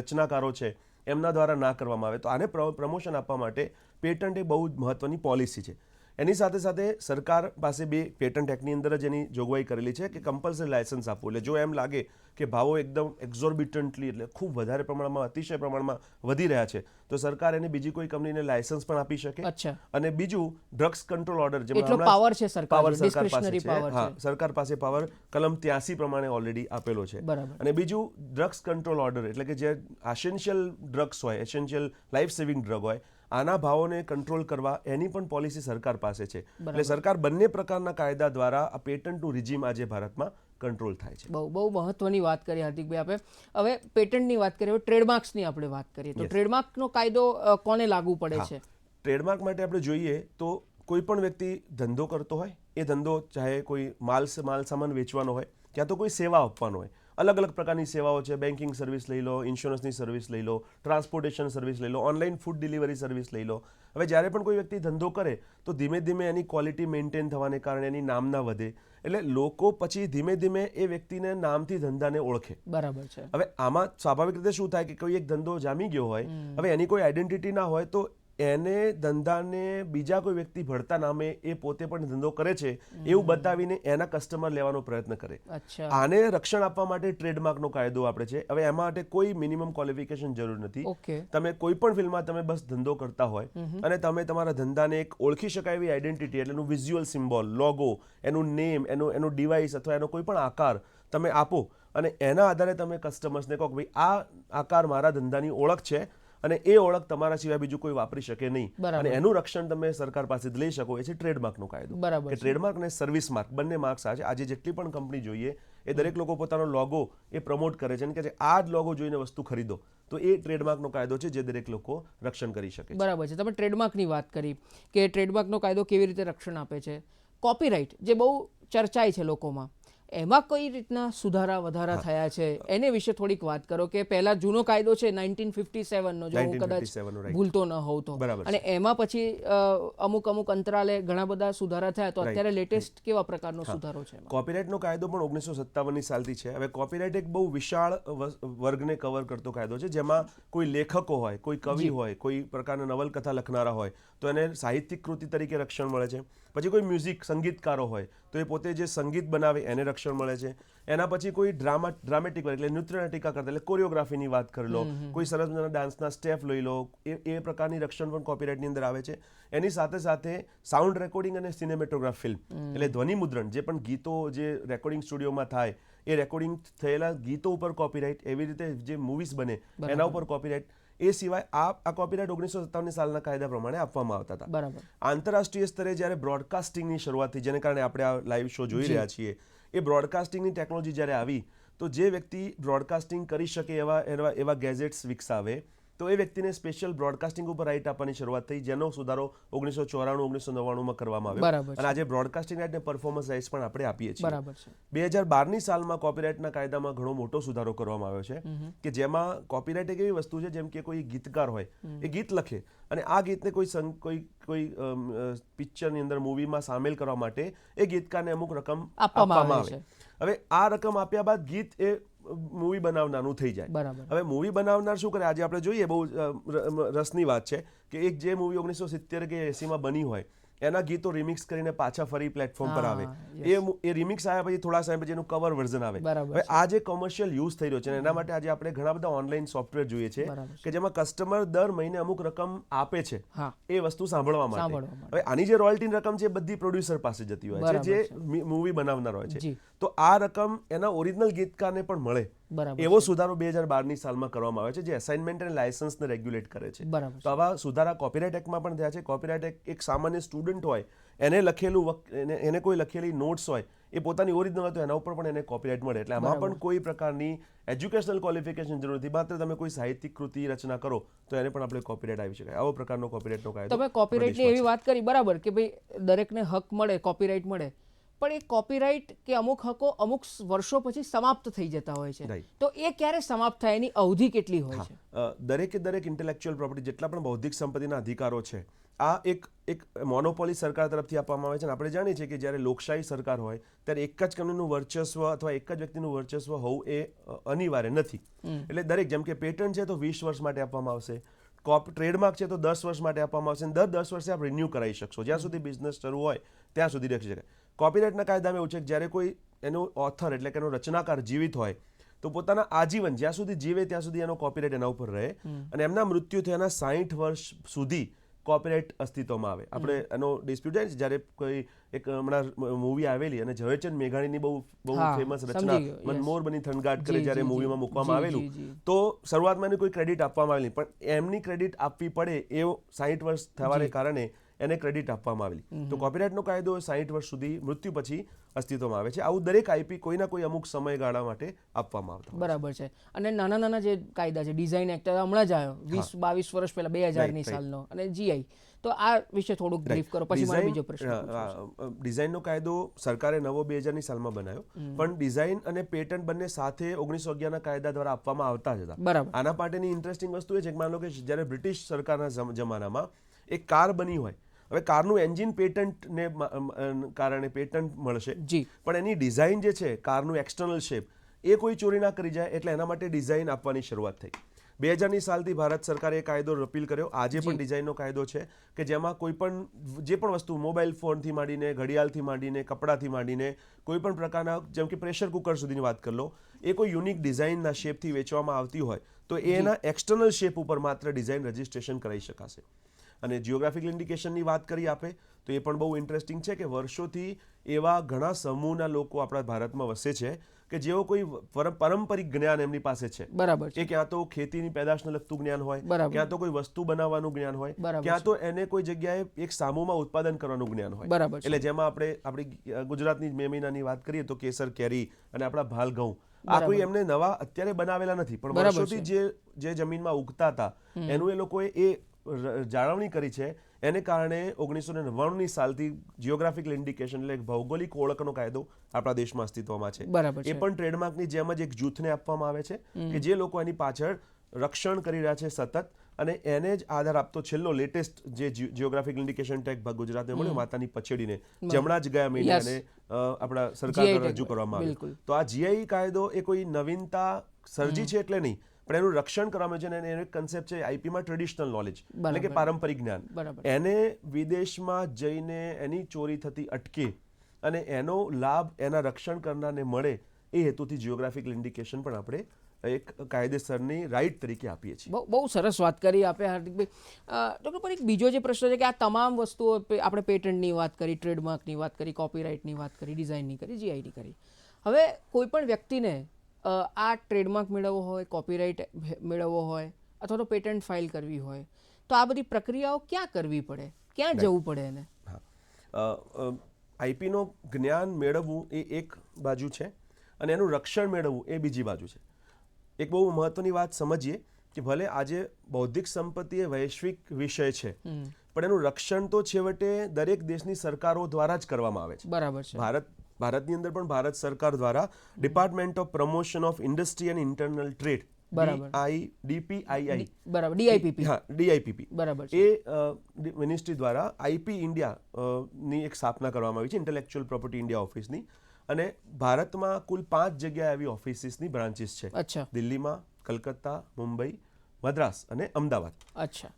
B: રચનાકારો છે એમના દ્વારા ના કરવામાં આવે? તો આને પ્રમોશન આપવા માટે પેટન્ટ એ બહુ જ મહત્વની પોલિસી છે. એની સાથે સાથે સરકાર પાસે બે પેટન્ટ એક્ટની અંદર જ એની જોગવાઈ કરેલી છે કે કમ્પલસરી લાયસન્સ આપવું. એટલે જો એમ લાગે કે ભાવો એકદમ એક્ઝોર્બિટન્ટલી એટલે ખૂબ વધારે પ્રમાણમાં અતિશય પ્રમાણમાં વધી રહ્યા છે તો સરકાર એને બીજી કોઈ કંપનીને લાયસન્સ પણ આપી શકે. અને બીજું ડ્રગ્સ કંટ્રોલ ઓર્ડર
A: પાવર છે સરકાર
B: પાસે પાવર કલમ 83 પ્રમાણે ઓલરેડી આપેલો છે. અને બીજું ડ્રગ્સ કંટ્રોલ ઓર્ડર એટલે કે જે એસેન્શિયલ ડ્રગ્સ હોય, એસેન્શિયલ લાઈફ સેવિંગ ડ્રગ હોય આના ભાવોને કંટ્રોલ કરવા એની પણ પોલિસી સરકાર પાસે છે. એટલે સરકાર બંને પ્રકારના કાયદા દ્વારા આ પેટન્ટનું રિજીમ આજે ભારતમાં કંટ્રોલ થાય છે.
A: બહુ મહત્વની વાત કરી હાર્દિકભાઈ આપે. હવે પેટન્ટની વાત કરીએ, હવે ટ્રેડમાર્ક્સની આપણે વાત કરીએ તો ટ્રેડમાર્કનો કાયદો કોને લાગુ પડે છે?
B: ટ્રેડમાર્ક માટે આપણે જોઈએ તો કોઈ પણ વ્યક્તિ ધંધો કરતો હોય એ ધંધો ચાહે કોઈ માલ સામાન વેચવાનો હોય ક્યાં તો કોઈ સેવા આપવાનો હોય, અલગ અલગ પ્રકારની સેવાઓ છે. બેન્કિંગ સર્વિસ લઈ લો, ઇન્સ્યોરન્સની સર્વિસ લઈ લો, ટ્રાન્સપોર્ટેશન સર્વિસ લઈ લો, ઓનલાઈન ફૂડ ડિલિવરી સર્વિસ લઈ લો. હવે જ્યારે પણ કોઈ વ્યક્તિ ધંધો કરે તો ધીમે ધીમે એની ક્વોલિટી મેન્ટેન થવાને કારણે એની નામના વધે એટલે લોકો પછી ધીમે ધીમે એ વ્યક્તિને નામથી ધંધાને ઓળખે.
A: બરાબર છે.
B: હવે આમાં સ્વાભાવિક રીતે શું થાય કે કોઈ એક ધંધો જામી ગયો હોય, હવે એની કોઈ આઈડેન્ટિટી ના હોય તો એને ધંધાને બીજા કોઈ વ્યક્તિ ભળતા નામે એ પોતે પણ ધંધો કરે છે એવું બતાવીને એના કસ્ટમર લેવાનો પ્રયત્ન કરે. આને રક્ષણ આપવા માટે ટ્રેડમાર્કનો કાયદો આપણે છે. હવે એમાં માટે કોઈ મિનિમમ ક્વોલિફિકેશન જરૂર નથી. તમે કોઈ પણ ફિલ્ડમાં તમે બસ ધંધો કરતા હોય અને તમે તમારા ધંધાને એક ઓળખી શકાય એવી આઈડેન્ટિટી એટલે એનું વિઝ્યુઅલ સિમ્બોલ, લોગો, એનું નેમ, એનું ડિવાઇસ અથવા એનો કોઈ પણ આકાર તમે આપો અને એના આધારે તમે કસ્ટમર્સને કહો કે ભાઈ આ આકાર મારા ધંધાની ઓળખ છે અને એ ઓળખ તમારા સિવાય બીજું કોઈ વાપરી શકે નહીં.
A: બરાબર.
B: અને એનું રક્ષણ તમે સરકાર પાસેથી લઈ શકો. એ છે ટ્રેડમાર્કનો કાયદો.
A: બરાબર
B: કે
A: છે.
B: ટ્રેડમાર્ક અને સર્વિસ માર્ક બંને માર્ક્સ આજે જેટલી પણ કંપની જોઈએ એ દરેક લોકો પોતાનો લોગો એ પ્રમોટ કરે છે અને કે આ જ લોગો જોઈને વસ્તુ ખરીદો. તો એ ટ્રેડમાર્કનો કાયદો છે જે દરેક લોકો રક્ષણ કરી શકે છે.
A: બરાબર છે. તમે ટ્રેડમાર્કની વાત કરી કે ટ્રેડમાર્કનો કાયદો કેવી રીતે રક્ષણ આપે છે. કોપીરાઇટ જે બહુ ચર્ચાય છે લોકોમાં, એમાં કઈ રીતના સુધારા વધારા થયા છે એને વિશે થોડીક વાત કરો. કે પહેલા જૂનો કાયદો છે 1957નો, જો હું કદાચ
B: 1957 right.
A: ભૂલતો ન હોઉં તો,
B: બરાબર
A: અને એમાં પછી અમુક અંતરાલે ઘણા બધા સુધારા થયા. તો અત્યારે લેટેસ્ટ કેવા પ્રકારનો સુધારો છે એમાં?
B: કોપીરાઇટનો કાયદો પણ 1957ની સાલથી છે. હવે કોપીરાઇટ એક બહુ વિશાળ વર્ગને કવર કરતો કાયદો છે, જેમાં કોઈ લેખકો હોય, કોઈ કવિ હોય, કોઈ પ્રકારના નવલકથા લખનારા હોય તો એને સાહિત્યિક કૃતિ તરીકે રક્ષણ મળે છે. પછી કોઈ મ્યુઝિક સંગીતકારો હોય તો એ પોતે જે સંગીત બનાવે એને રક્ષણ મળે છે. એના પછી કોઈ ડ્રામેટિક વર્ક એટલે નૃત્ય નાટિકા કરતા એટલે કોરિયોગ્રાફીની વાત કરી લો, કોઈ સરસ મજાના ડાન્સના સ્ટેપ લઈ લો, એ પ્રકારની રક્ષણ પણ કોપીરાઇટની અંદર આવે છે. એની સાથે સાથે સાઉન્ડ રેકોર્ડિંગ અને સિનેમેટોગ્રાફ ફિલ્મ એટલે ધ્વનિ મુદ્રણ, જે પણ ગીતો જે રેકોર્ડિંગ સ્ટુડિયોમાં થાય એ રેકોર્ડિંગ થયેલા ગીતો ઉપર કોપીરાઇટ, એવી રીતે જે મૂવીઝ બને એના ઉપર કોપીરાઇટ. એ સિવાય આ કોપીરાઇટ 1957 સાલના કાયદા પ્રમાણે આપવામાં આવતા હતા.
A: બરાબર.
B: આંતરરાષ્ટ્રીય સ્તરે જ્યારે બ્રોડકાસ્ટિંગની શરૂઆત થઈ, જેને કારણે આપણે આ લાઈવ શો જોઈ રહ્યા છીએ, એ બ્રોડકાસ્ટિંગની ટેકનોલોજી જ્યારે આવી તો જે વ્યક્તિ બ્રોડકાસ્ટિંગ કરી શકે એવા ગેજેટ્સ વિકસાવે તો એ વ્યક્તિને સ્પેશિયલ બ્રોડકાસ્ટિંગ ઉપર રાઇટ આપવાની શરૂઆત થઈ, જેનો સુધારો 1994-1999માં કરવામાં આવ્યો.
A: બરાબર છે.
B: અને આજે બ્રોડકાસ્ટિંગ રાઇટ અને પરફોર્મન્સ રાઇટ્સ પણ આપણે આપીએ છીએ.
A: બરાબર છે.
B: 2012ની સાલમાં કોપીરાઇટના કાયદામાં ઘણો મોટો સુધારો કરવામાં આવ્યો છે કે જેમાં કોપીરાઇટ એક એવી વસ્તુ છે જેમ કે કોઈ ગીતકાર હોય, એ ગીત લખે અને આ ગીતને કોઈ પિક્ચરની અંદર, મૂવીમાં સામેલ કરવા માટે એ ગીતકારને અમુક રકમ આપવામાં આવે. હવે આ રકમ આપ્યા બાદ ગીત એ મૂવી બનાવનારનું થઈ જાય.
A: બરાબર.
B: હવે મૂવી બનાવનાર શું કરે? આજે આપણે જોઈએ, બહુ રસની વાત છે કે એક જે મૂવી 1970 કે 80માં બની હોય એના ગીતો રિમિક્સ કરીને પાછા ફરી પ્લેટફોર્મ પર આવે. એ રિમિક્સ આવ્યા પછી થોડા સમય પછી એનું કવર વર્ઝન આવે. હવે આ જે કોમર્શિયલ યુઝ થઈ રહ્યો છે એના માટે આજે આપણે ઘણા બધા ઓનલાઈન સોફ્ટવેર જોઈએ છે કે જેમાં કસ્ટમર દર મહિને અમુક રકમ આપે છે એ વસ્તુ સાંભળવા માટે. હવે આની જે રોયલ્ટીની રકમ છે એ બધી પ્રોડ્યુસર પાસે જતી હોય છે, જે મૂવી બનાવનાર હોય છે. તો આ રકમ એના ઓરિજિનલ ગીતકારને પણ મળે એવો સુધારો 2012ની સાલમાં કરવામાં આવ્યો છે, જે અસાઇનમેન્ટ અને લાયસન્સને રેગ્યુલેટ કરે છે. તો આવા સુધારા કોપીરાઇટ એક્ટમાં પણ થયા છે. કોપીરાઇટ એક સામાન્ય સ્ટુડન્ટ હોય, એને કોઈ લખેલી નોટ્સ હોય, એ પોતાની ઓરિજિનલ હોય તો એના ઉપર પણ એને કોપીરાઇટ મળે. એટલે આમાં પણ કોઈ પ્રકારની એજ્યુકેશનલ ક્વોલિફિકેશન જરૂર નથી. માત્ર તમે કોઈ સાહિત્યિક કૃતિ રચના કરો તો એને પણ આપણે કોપીરાઇટ આવી શકાય. આવો પ્રકારનો કોપીરાઇટનો કાયદો.
A: તમે કોપીરાઇટની એવી વાત કરી, બરાબર, કે ભાઈ દરેકને હક મળે, કોપીરાઇટ મળે, પણ એ કોપીરાઇટ કે અમુક હકો અમુક વર્ષો પછી સમાપ્ત થઈ જતા હોય છે. તો એ ક્યારે સમાપ્ત થાય, એની અવધિ કેટલી હોય છે?
B: દરેક ઇન્ટેલેક્ચ્યુઅલ પ્રોપર્ટી, જેટલા પણ બૌદ્ધિક સંપત્તિના અધિકારો છે, આ એક મોનોપોલી સરકાર તરફથી આપવામાં આવે છે. અને આપણે જાણીએ છીએ કે જ્યારે લોકશાહી સરકાર હોય ત્યારે એક જ કંપનીનું વર્ચસ્વ અથવા એક જ વ્યક્તિનું વર્ચસ્વ હોવું એ અનિવાર્ય નથી. એટલે દરેક, જેમ કે પેટન્ટ છે તો 20 વર્ષ માટે આપવામાં આવશે, ટ્રેડમાર્ક છે તો 10 વર્ષ માટે આપવામાં આવશે, અને દર 10 વર્ષે આપ રિન્યૂ કરાવી શકશો. જ્યાં સુધી બિઝનેસ શરૂ હોય ત્યાં સુધી રાખી શકાય. કોપીરાઇટના કાયદામાં એવું છે કે જ્યારે કોઈ એનો ઓથર એટલે કે એનો રચનાકાર જીવિત હોય તો પોતાના આજીવન, જ્યાં સુધી જીવે ત્યાં સુધી એનો કોપીરાઇટ એના ઉપર રહે, અને એમના મૃત્યુ થયાના 60 વર્ષ સુધી કોપીરાઇટ અસ્તિત્વમાં આવે. આપણે એનો ડિસ્પ્યુટ જાય છે જ્યારે કોઈ એક હમણાં મૂવી આવેલી અને ઝવેરચંદ મેઘાણીની બહુ ફેમસ રચના મનમોર બની થનગાટ કરે જ્યારે મૂવીમાં મૂકવામાં આવેલું, તો શરૂઆતમાં એને કોઈ ક્રેડિટ આપવામાં આવેલી, પણ એમની ક્રેડિટ આપવી પડે એ 60 વર્ષ થવાને કારણે એને ક્રેડિટ આપવામાં આવેલી. તો કોપીરાઇટનો કાયદો 60 વર્ષ સુધી મૃત્યુ પછી અસ્તિત્વમાં આવે છે. આવું દરેક આઈપી કોઈના કોઈ અમુક સમયગાળા માટે આપવામાં આવતા.
A: બરાબર છે. અને નાના જે કાયદા છે, ડિઝાઇન એક્ટ હમણાં જ આવ્યો 20-22 વર્ષ પહેલા, 2000ની સાલનો, અને જીઆઈ, તો આ વિશે થોડુંક બ્રીફ કરો, પછી મારો બીજો પ્રશ્ન.
B: ડિઝાઇનનો કાયદો સરકારે નવો 2000ની સાલમાં બનાવ્યો, પણ ડિઝાઇન અને પેટન્ટ બંને સાથે 1911ના કાયદા દ્વારા આપવામાં આવતા જ હતા.
A: બરાબર.
B: આના માટેની ઇન્ટરેસ્ટિંગ વસ્તુ એ છે કે માનો કે જ્યારે બ્રિટિશ સરકારના જમાનામાં એક કાર બની હોય, હવે કારનું એન્જિન પેટન્ટને કારણે પેટન્ટ મળશે, પણ એની ડિઝાઇન જે છે, કારનું એક્સટર્નલ શેપ, એ કોઈ ચોરી ના કરી જાય, એટલે એના માટે ડિઝાઇન આપવાની શરૂઆત થઈ. 2000ની સાલથી ભારત સરકારે એ કાયદો રપીલ કર્યો. આજે પણ ડિઝાઇનનો કાયદો છે કે જેમાં કોઈ પણ જે પણ વસ્તુ, મોબાઈલ ફોનથી માંડીને, ઘડિયાળથી માંડીને, કપડાથી માંડીને, કોઈ પણ પ્રકારના, જેમ કે પ્રેશર કુકર સુધીની વાત કરી લો, એ કોઈ યુનિક ડિઝાઇનના શેપથી વેચવામાં આવતી હોય તો એના એક્સટર્નલ શેપ ઉપર માત્ર ડિઝાઇન રજિસ્ટ્રેશન કરાવી શકાશે. અને જિયોગ્રાફિકલ ઇન્ડિકેશનની વાત કરી આપે તો એ પણ બહુ ઇન્ટરેસ્ટિંગ છે કે વર્ષોથી એવા ઘણા સમૂહના લોકો આપણા ભારતમાં વસે છે કે જેઓ કોઈ પારંપરિક જ્ઞાન એમની પાસે છે.
A: બરાબર
B: એ ક્યાં તો ખેતીની પેદાશને લગતું જ્ઞાન હોય,
A: બરાબર.
B: ક્યાં તો કોઈ વસ્તુ બનાવવાનું જ્ઞાન હોય,
A: બરાબર
B: ક્યાં તો એને કોઈ જગ્યાએ એક સામૂહમાં ઉત્પાદન કરવાનું જ્ઞાન હોય.
A: બરાબર છે.
B: એટલે જેમાં આપણી ગુજરાતની મે મહિનાની વાત કરીએ તો કેસર કેરી અને આપણા ભાલ ઘઉં આ કોઈ એમને નવા અત્યારે બનાવેલા નથી, પણ
A: બરાબર
B: વર્ષોથી જે જમીનમાં ઉગતા હતા એનું એ લોકોએ એ જાળવણી કરી છે. એને કારણે 1999ની સાલથી જિયોગ્રાફિકલ ઇન્ડિકેશન એટલે ભૌગોલિક ઓળખનો કાયદો આપણા દેશમાં અસ્તિત્વમાં છે.
A: બરાબર
B: એ
A: છે.
B: પણ ટ્રેડમાર્કની જેમ જ એક જૂથને આપવામાં આવે છે કે જે લોકો એની પાછળ રક્ષણ કરી રહ્યા છે સતત, અને એને જ આધાર આપતો છેલ્લો લેટેસ્ટ જે જિયોગ્રાફિકલ ઇન્ડિકેશન ટેગ માતાને મળ્યો, માતાની પછેડીને હમણાં જ ગયા મહિને એને આપણા સરકાર દ્વારા રજૂ કરવામાં આવ્યું. તો આ જીઆઈ કાયદો એ કોઈ નવીનતા સર્જી છે એટલે નહીં, પણ એનું રક્ષણ કરવામાં છે. અને એનો એક કન્સેપ્ટ છે આઈપીમાં ટ્રેડિશનલ નોલેજ, એટલે કે પારંપરિક જ્ઞાન. એને વિદેશમાં જઈને એની ચોરી થતી અટકે અને એનો લાભ એના રક્ષણ કરનારને મળે એ હેતુથી જિયોગ્રાફિકલ ઇન્ડિકેશન પણ આપણે એક કાયદેસરની રાઇટ તરીકે આપીએ છીએ.
A: બહુ સરસ વાત કરી આપે હાર્દિકભાઈ. ડૉક્ટર પણ એક બીજો જે પ્રશ્ન છે કે આ તમામ વસ્તુઓ આપણે પેટન્ટની વાત કરી, ટ્રેડમાર્કની વાત કરી, કોપીરાઇટની વાત કરી, ડિઝાઇનની કરી, જીઆઈની કરી. હવે કોઈ પણ વ્યક્તિને આ ટ્રેડમાર્ક મેળવવો હોય, કોપીરાઇટ મેળવવો હોય અથવા તો પેટન્ટ ફાઇલ કરવી હોય તો આ બધી પ્રક્રિયાઓ ક્યાં કરવી પડે, ક્યાં જવું પડે એને?
B: આઈપીનો જ્ઞાન મેળવવું એ એક બાજુ છે અને એનું રક્ષણ મેળવવું એ બીજી બાજુ છે. એક બહુ મહત્વની વાત સમજીએ કે ભલે આજે બૌદ્ધિક સંપત્તિ એ વૈશ્વિક વિષય છે, પણ એનું રક્ષણ તો છેવટે દરેક દેશની સરકારો દ્વારા જ કરવામાં આવે છે.
A: બરાબર છે.
B: ભારતની અંદર પણ ભારત સરકાર દ્વારા department of promotion of industry and internal trade, DIPP,
A: બરાબર
B: એ મિનિસ્ટ્રી દ્વારા આઈપી ઇન્ડિયાની એક સ્થાપના કરવામાં આવી છે, ઇન્ટેલેક્ચ્યુઅલ પ્રોપર્ટી ઇન્ડિયા ઓફિસની. અને ભારતમાં કુલ 5 જગ્યાએ આવી ઓફિસીસની બ્રાન્ચીસ છે. દિલ્હીમાં, કલકત્તા, મુંબઈ, મદ્રાસ અને અમદાવાદ.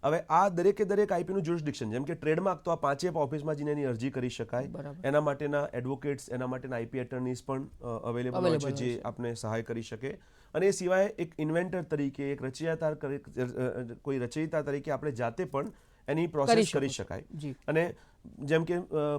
B: હવે આ દરેકે દરેક આઈપીનું જ્યુરિસ્ડિક્શન, જેમ કે ટ્રેડમાર્ક તો આ 5 ઓફિસમાં જઈને એની અરજી કરી શકાય. એના માટેના એડવોકેટ્સ, એના માટેના આઈપી એટર્નીઝ પણ અવેલેબલ હોય છે જે આપને સહાય કરી શકે. અને એ સિવાય એક ઇન્વેન્ટર તરીકે, એક કોઈ રચયિતા તરીકે આપણે જાતે પણ એની પ્રોસેસ કરી શકાય. અને જેમ કે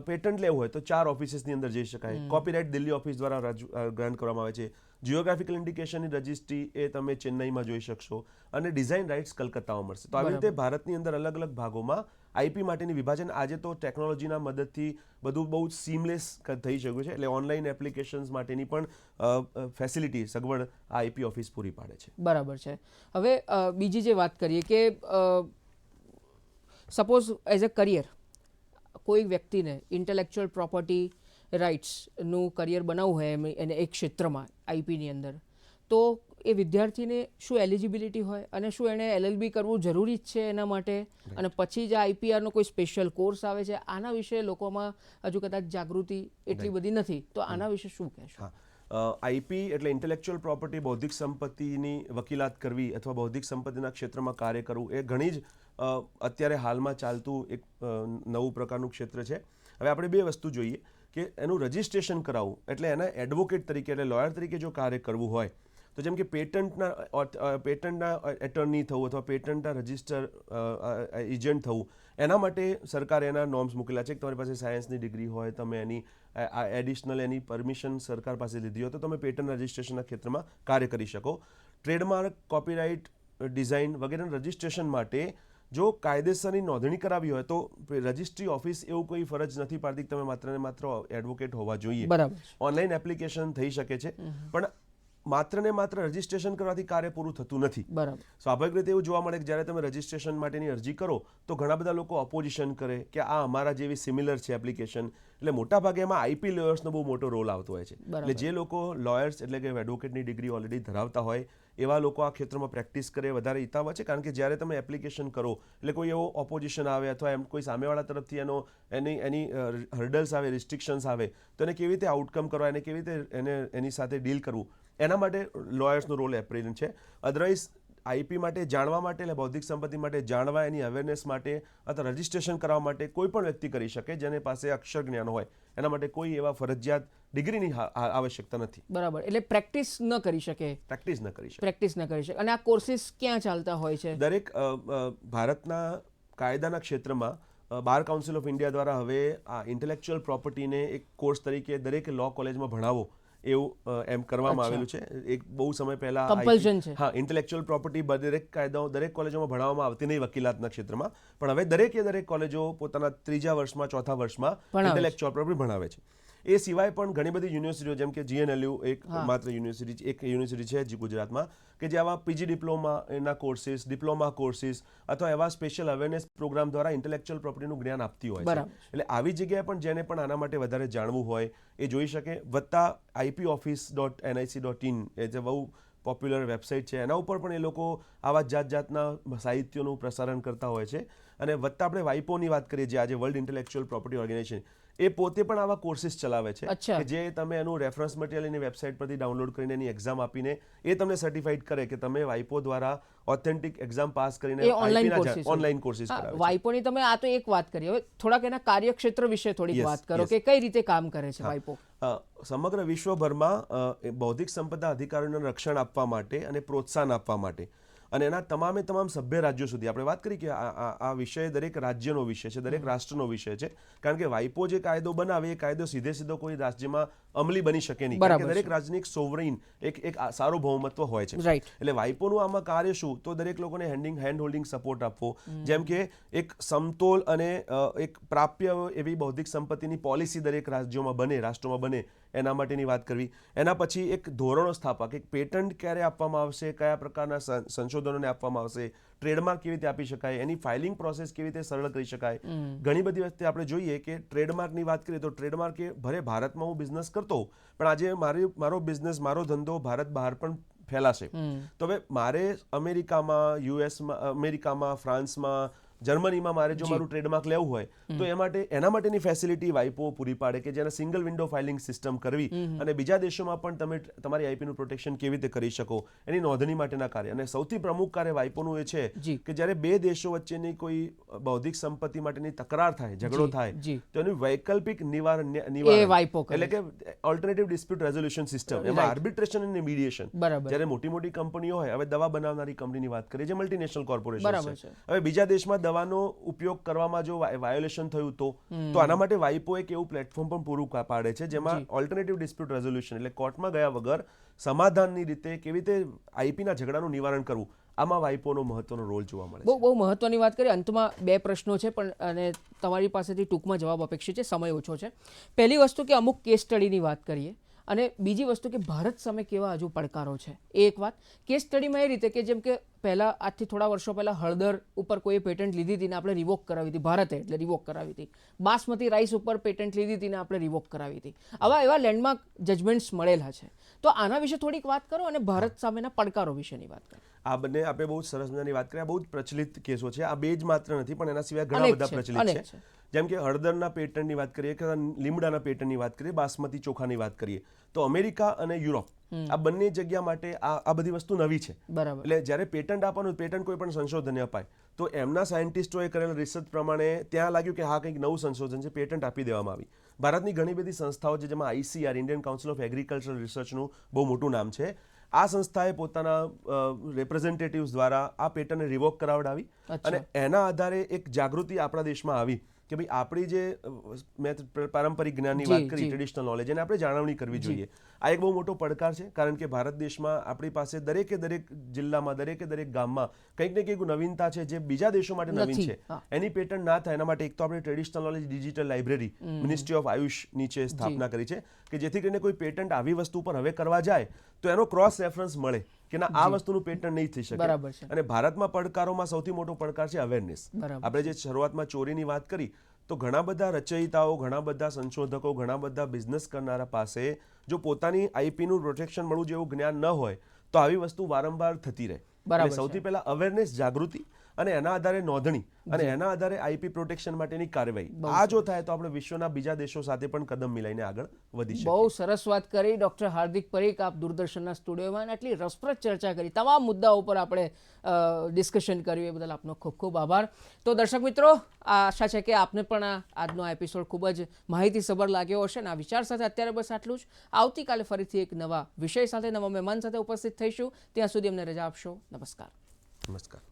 B: પેટન્ટ લેવું હોય તો 4 ઓફિસીસની અંદર જઈ શકાય. કોપીરાઇટ દિલ્હી ઓફિસ દ્વારા ગ્રાન્ટ કરવામાં આવે છે. જિયોગ્રાફિકલ ઇન્ડિકેશનની રજિસ્ટ્રી એ તમે ચેન્નઈમાં જોઈ શકશો અને ડિઝાઇન રાઇટ્સ કલકત્તામાં મળશે. તો આવી રીતે ભારતની અંદર અલગ અલગ ભાગોમાં આઈપી માટેની વિભાજન. આજે તો ટેકનોલોજીના મદદથી બધું બહુ સીમલેસ થઈ શક્યું છે, એટલે ઓનલાઈન એપ્લિકેશન્સ માટેની પણ ફેસિલિટી, સગવડ આ આઈપી ઓફિસ પૂરી પાડે છે.
A: બરાબર છે. હવે બીજી જે વાત કરીએ કે સપોઝ એઝ અ કરિયર કોઈ વ્યક્તિને ઇન્ટેલેક્ચ્યુઅલ પ્રોપર્ટી રાઇટ્સનું કરિયર બનાવવું હોય એને એક ક્ષેત્રમાં આઈપીની અંદર, તો એ વિદ્યાર્થીને શું એલિજિબિલિટી હોય અને શું એણે LLB કરવું જરૂરી જ છે એના માટે, અને પછી જ આઈપીઆરનો કોઈ સ્પેશિયલ કોર્સ આવે છે? આના વિશે લોકોમાં હજુ કદાચ જાગૃતિ એટલી બધી નથી, તો આના વિશે શું કહેશો?
B: આઈપી એટલે ઇન્ટેલેક્ચ્યુઅલ પ્રોપર્ટી, બૌદ્ધિક સંપત્તિની વકીલાત કરવી અથવા બૌદ્ધિક સંપત્તિના ક્ષેત્રમાં કાર્ય કરવું એ ઘણી જ અત્યારે હાલમાં ચાલતું એક નવું પ્રકારનું ક્ષેત્ર છે. હવે આપણે 2 વસ્તુ જોઈએ કે એનું રજિસ્ટ્રેશન કરાવવું, એટલે એના એડવોકેટ તરીકે, એટલે લોયર તરીકે જો કાર્ય કરવું હોય તો જેમ કે પેટન્ટના એટર્ની થવું અથવા પેટન્ટના રજિસ્ટર એજન્ટ થવું, એના માટે સરકારે એના નોર્મ્સ મૂકેલા છે કે તમારી પાસે સાયન્સની ડિગ્રી હોય, તમે એની એડિશનલ એની પરમિશન સરકાર પાસે લીધી હોય તો તમે પેટન્ટ રજિસ્ટ્રેશનના ક્ષેત્રમાં કાર્ય કરી શકો. ટ્રેડમાર્ક, કોપીરાઇટ, ડિઝાઇન વગેરેના રજિસ્ટ્રેશન માટે જો કાયદેસરની નોંધણી કરાવી હોય તો રજિસ્ટ્રી ઓફિસ એવું કોઈ ફરજ નથી પાડતી કે તમે માત્ર ને માત્ર એડવોકેટ હોવા જોઈએ. ઓનલાઈન એપ્લિકેશન થઈ શકે છે, પણ માત્ર ને માત્ર રજિસ્ટ્રેશન કરવાથી કાર્ય પૂરું થતું નથી. સ્વાભાવિક રીતે એવું જોવા મળે કે જ્યારે તમે રજિસ્ટ્રેશન માટેની અરજી કરો તો ઘણા બધા લોકો ઓપોઝિશન કરે કે આ અમારા જેવી સિમિલર છે એપ્લિકેશન. એટલે મોટાભાગે એમાં આઈપી લોયર્સનો બહુ મોટો રોલ આવતો હોય છે. એટલે જે લોકો લોયર્સ એટલે કે એડવોકેટની ડિગ્રી ઓલરેડી ધરાવતા હોય એવા લોકો આ ક્ષેત્રમાં પ્રેક્ટિસ કરે વધારે હિતાવ છે, કારણ કે જ્યારે તમે એપ્લિકેશન કરો એટલે કોઈ એવો ઓપોઝિશન આવે અથવા એમ કોઈ સામેવાળા તરફથી એની હર્ડલ્સ આવે, રિસ્ટ્રિક્શન્સ આવે તો એને કેવી રીતે આઉટકમ કરવા, એને કેવી રીતે એની સાથે ડીલ કરવું, એના માટે લોયર્સનો રોલ એપ્રિલન્ટ છે. અધરવાઇઝ આઈપી માટે જાણવા માટે, એટલે બૌદ્ધિક સંપત્તિ માટે જાણવા, એની અવેરનેસ માટે અથવા રજિસ્ટ્રેશન કરવા માટે કોઈ પણ વ્યક્તિ કરી શકે જેને પાસે અક્ષર જ્ઞાન હોય. એના માટે કોઈ એવા ફરજિયાત ડિગ્રીની આવશ્યકતા નથી.
A: બરાબર. એટલે પ્રેક્ટિસ ન કરી શકે.
B: પ્રેક્ટિસ ન કરી શકે.
A: અને આ કોર્સિસ ક્યાં ચાલતા હોય છે?
B: દરેક ભારતના કાયદાના ક્ષેત્રમાં બાર કાઉન્સિલ ઓફ ઇન્ડિયા દ્વારા હવે આ ઇન્ટેલેક્ચ્યુઅલ પ્રોપર્ટીને એક કોર્સ તરીકે દરેક લો કોલેજમાં ભણાવો એવું એમ કરવામાં આવેલું છે. એક બહુ સમય પહેલા
A: Compulsion છે.
B: હા, ઇન્ટેલેક્ચ્યુઅલ પ્રોપર્ટી દરેક કાયદાઓ દરેક કોલેજોમાં ભણાવવામાં આવતી નહીં વકીલાતના ક્ષેત્રમાં, પણ હવે દરેક કોલેજો પોતાના 3જા વર્ષમાં 4થા વર્ષમાં
A: ભણાવે છે.
B: ઇન્ટેલેક્ચ્યુઅલ પ્રોપર્ટી ભણાવે છે. એ સિવાય પણ ઘણી બધી યુનિવર્સિટીઓ જેમ કે GNLU એક માત્ર યુનિવર્સિટી છે જે ગુજરાતમાં કે જે આવા પીજી ડિપ્લોમા એના કોર્સિસ, ડિપ્લોમા કોર્સિસ અથવા એવા સ્પેશિયલ અવેરનેસ પ્રોગ્રામ દ્વારા ઇન્ટેલેક્ચ્યુઅલ પ્રોપર્ટીનું જ્ઞાન આપતી હોય છે.
A: બરાબર.
B: એટલે આવી જગ્યાએ પણ જેને પણ આના માટે વધારે જાણવું હોય એ જોઈ શકે. વત્તા ipoffice.nic.in એ જે બહુ પોપ્યુલર વેબસાઇટ છે એના ઉપર પણ એ લોકો આવા જાતના સાહિત્યોનું પ્રસારણ કરતા હોય છે. અને વત્તા આપણે વાઇપોની વાત કરીએ જે આજે વર્લ્ડ ઇન્ટેલેક્ચ્યુઅલ પ્રોપર્ટી ઓર્ગેનાઇઝેશન, એ પોતે પણ આવા કોર્સિસ ચલાવે છે
A: અચ્છા.
B: કે જે તમે એનું રેફરન્સ મટીરિયલ એની વેબસાઇટ પરથી ડાઉનલોડ કરીને એની એક્ઝામ આપીને એ તમને સર્ટિફાઈડ કરે કે તમે વાઇપો દ્વારા ઓથેન્ટિક એક્ઝામ પાસ કરીને
A: એ ઓનલાઈન કોર્સિસ છે.
B: ઓનલાઈન કોર્સિસ કરાવે છે.
A: વાઇપોની તમે આ તો એક વાત કરી, હવે થોડાક એના કાર્યક્ષેત્ર વિશે થોડીક
B: Yes,
A: વાત કરો
B: yes.
A: કે કઈ રીતે કામ કરે છે વાઇપો.
B: સમગ્ર વિશ્વભરમાં બૌદ્ધિક સંપદા અધિકારોને રક્ષણ આપવા માટે અને પ્રોત્સાહન આપવા માટે અને એના તમામ સભ્ય રાજ્યો સુધી આપણે વાત કરી કે આ વિષય દરેક રાજ્યનો વિષય છે, દરેક રાષ્ટ્રનો વિષય છે. કારણ કે વાઇપો જે કાયદો બનાવે એ કાયદો સીધો કોઈ રાજ્યમાં અમલી બની શકે નહીં, કારણ કે દરેક રાજ્યની એક સોવરેઇન એક સાર્વભૌમત્વ હોય છે.
A: રાઈટ.
B: એટલે વાઇપોનું આમાં કાર્ય શું, તો દરેક લોકોને હેન્ડ હોલ્ડિંગ સપોર્ટ આપવો, જેમ કે એક સમતોલ અને એક પ્રાપ્ય એવી બૌદ્ધિક સંપત્તિની પોલિસી દરેક રાજ્યોમાં બને, રાષ્ટ્રોમાં બને, એના માટેની વાત કરવી. એના પછી એક ધોરણો સ્થાપક, એક પેટન્ટ ક્યારે આપવામાં આવશે, કયા પ્રકારના સંશોધનોને આપવામાં આવશે, ટ્રેડમાર્ક કેવી રીતે આપી શકાય, એની ફાઇલિંગ પ્રોસેસ કેવી રીતે સરળ કરી શકાય. ઘણી બધી વખતે આપણે જોઈએ કે ટ્રેડમાર્કની વાત કરીએ તો ટ્રેડમાર્ક એ ભલે ભારતમાં હું બિઝનેસ કરતો હોઉં પણ આજે મારો બિઝનેસ, મારો ધંધો ભારત બહાર પણ ફેલાશે. તો હવે મારે અમેરિકામાં, ફ્રાન્સમાં, જર્મનીમાં મારે જો મારું ટ્રેડમાર્ક લેવું હોય તો એના માટેની ફેસિલિટી વાઇપો પૂરી પાડે કે જેને સિંગલ વિન્ડો ફાઇલિંગ સિસ્ટમ કરવી અને બીજા દેશોમાં પણ તમે તમારી આઈપીનું પ્રોટેક્શન કેવી રીતે કરી શકો એની નોંધણી માટેના કાર્ય. અને સૌથી પ્રમુખ કાર્ય વાઇપોનું એ છે કે જ્યારે બે દેશો વચ્ચેની કોઈ બૌદ્ધિક સંપત્તિ માટેની તકરાર થાય, ઝઘડો થાય તો એનું વૈકલ્પિક નિવારણ એટલે કે ઓલ્ટરનેટિવ ડિસ્પ્યુટ રેઝોલ્યુશન સિસ્ટમ, એમાં આર્બિટ્રેશન અને મીડિયેશન. જ્યારે મોટી કંપનીઓ હોય, હવે દવા બનાવનારી કંપનીની વાત કરીએ જે મલ્ટીનેશનલ કોર્પોરેશન છે, હવે બીજા દેશમાં દવાનો ઉપયોગ કરવામાં જો વાયોલેશન થયું તો આના માટે વાઇપો એક એવું પ્લેટફોર્મ પણ પૂરું પાડે છે જેમાં ઓલ્ટરનેટિવ ડિસ્પ્યુટ રેઝોલ્યુશન એટલે કોર્ટમાં ગયા વગર સમાધાનની રીતે કેવી રીતે આઈપીના ઝઘડાનું નિવારણ કરવું, આમાં વાઇપોનો મહત્વનો રોલ જોવા મળે છે.
A: બહુ મહત્વની વાત કરી. અંતમાં 2 પ્રશ્નો છે પણ અને તમારી પાસેથી ટૂંકમાં જવાબ અપેક્ષિત છે, સમય ઓછો છે. પહેલી વસ્તુ કે અમુક કેસ સ્ટડીની વાત કરીએ અને બીજી વસ્તુ કે ભારત સામે કેવા હજુ પડકારો છે એ એક વાત. કેસ સ્ટડીમાં એ રીતે કે જેમ કે પહેલાં આજથી થોડા વર્ષો પહેલાં હળદર ઉપર કોઈએ પેટન્ટ લીધી હતી ને આપણે રિવોક કરાવી હતી, ભારતે એટલે રિવોક કરાવી હતી. બાસમતી રાઈસ ઉપર પેટન્ટ લીધી હતી ને આપણે રિવોક કરાવી હતી. એવા લેન્ડમાર્ક જજમેન્ટ્સ મળેલા છે. તો આના વિશે થોડીક વાત કરો અને ભારત સામેના પડકારો વિશેની વાત કરો.
B: આ બંને આપણે બહુ સરસ મજાની વાત કરી. આ બહુ જ પ્રચલિત કેસો છે. આ બે જ માત્ર નથી પણ એના સિવાય ઘણા બધા પ્રચલિત છે. જેમ કે હળદરના પેટન્ટની વાત કરીએ કે લીમડાના પેટન્ટની વાત કરીએ, બાસમતી ચોખાની વાત કરીએ તો અમેરિકા અને યુરોપ આ બંને જગ્યા માટે આ બધી વસ્તુ નવી છે.
A: બરાબર.
B: એટલે જ્યારે પેટન્ટ આપવાનું, પેટન્ટ કોઈ પણ સંશોધન અપાય તો એમના સાયન્ટિસ્ટોએ કરેલા રિસર્ચ પ્રમાણે ત્યાં લાગ્યું કે હા કંઈક નવું સંશોધન છે, પેટન્ટ આપી દેવામાં આવી. ભારતની ઘણી બધી સંસ્થાઓ છે જેમાં ICR Indian council of agricultural રિસર્ચનું બહુ મોટું નામ છે. આ સંસ્થાએ પોતાના રિપ્રેઝેન્ટેટિવ્સ દ્વારા આ પેટર્નને રિવોક કરાવડાવી અને એના આધારે એક જાગૃતિ આપણા દેશમાં આવી કે ભાઈ આપણી જે મેં પારંપરિક જ્ઞાનની વાત કરી, ટ્રેડિશનલ નોલેજ, એને આપણે જાળવણી કરવી જોઈએ. આ એક બહુ મોટો પડકાર છે કારણ કે ભારત દેશમાં આપણી પાસે દરેક જિલ્લામાં, દરેક ગામમાં કંઈક ને કંઈક નવીનતા છે જે બીજા દેશો માટે નવીન છે. એની પેટર્ન ના થાય એના માટે એક તો આપણે traditional knowledge digital library ministry of Ayush નીચે સ્થાપના કરી છે કે જેથી કરીને કોઈ પેટન્ટ આવી વસ્તુ પર હવે કરવા જાય તો એનો ક્રોસ રેફરન્સ મળે કે ના આ વસ્તુનું પેટન્ટ નહીં થઈ શકે. અને ભારતમાં પડકારોમાં સૌથી મોટો પડકાર છે અવેરનેસ. આપણે જે શરૂઆતમાં ચોરીની વાત કરી તો ઘણા બધા રચયિતાઓ, ઘણા બધા સંશોધકો, ઘણા બધા બિઝનેસ કરનારા પાસે જો પોતાની આઈપીનું પ્રોટેક્શન મળવું જેવું જ્ઞાન ન હોય તો આવી વસ્તુ વારંવાર થતી રહે. સૌથી પહેલા અવેરનેસ, જાગૃતિ અને એના આધારે નોંધણી અને એના આધારે આઈપી પ્રોટેક્શન માટેની કાર્યવાહી, આ જો થાય તો આપણે વિશ્વના બીજા દેશો સાથે પણ કદમ મિલાઈને આગળ વધી શકીએ.
A: બહુ સરસ વાત કરી ડોક્ટર હાર્દિક પરીખ. આપ દૂરદર્શનના સ્ટુડિયોમાં આટલી રસપ્રદ ચર્ચા કરી, તમામ મુદ્દાઓ પર આપણે ડિસ્કશન કર્યું, એ બદલ આપનો ખૂબ ખૂબ આભાર. તો દર્શક મિત્રો, આશા છે કે આપને પણ આજનો એપિસોડ ખૂબ જ માહિતીસભર લાગ્યો હશે અને આ વિચાર સાથે અત્યારે બસ આટલું જ. આવતીકાલે ફરીથી એક નવા વિષય સાથે, નવા મહેમાન સાથે ઉપસ્થિત થઈશું. ત્યાં સુધી અમને રજા આપશો. નમસ્કાર.
B: નમસ્કાર.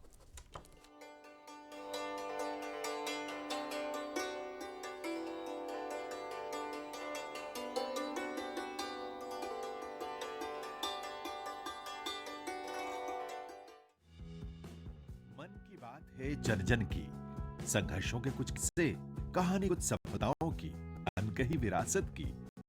C: गए जन की, संघर्षों के कुछ किस्से, कहानी कुछ सफलताओं की, अनकही विरासत की,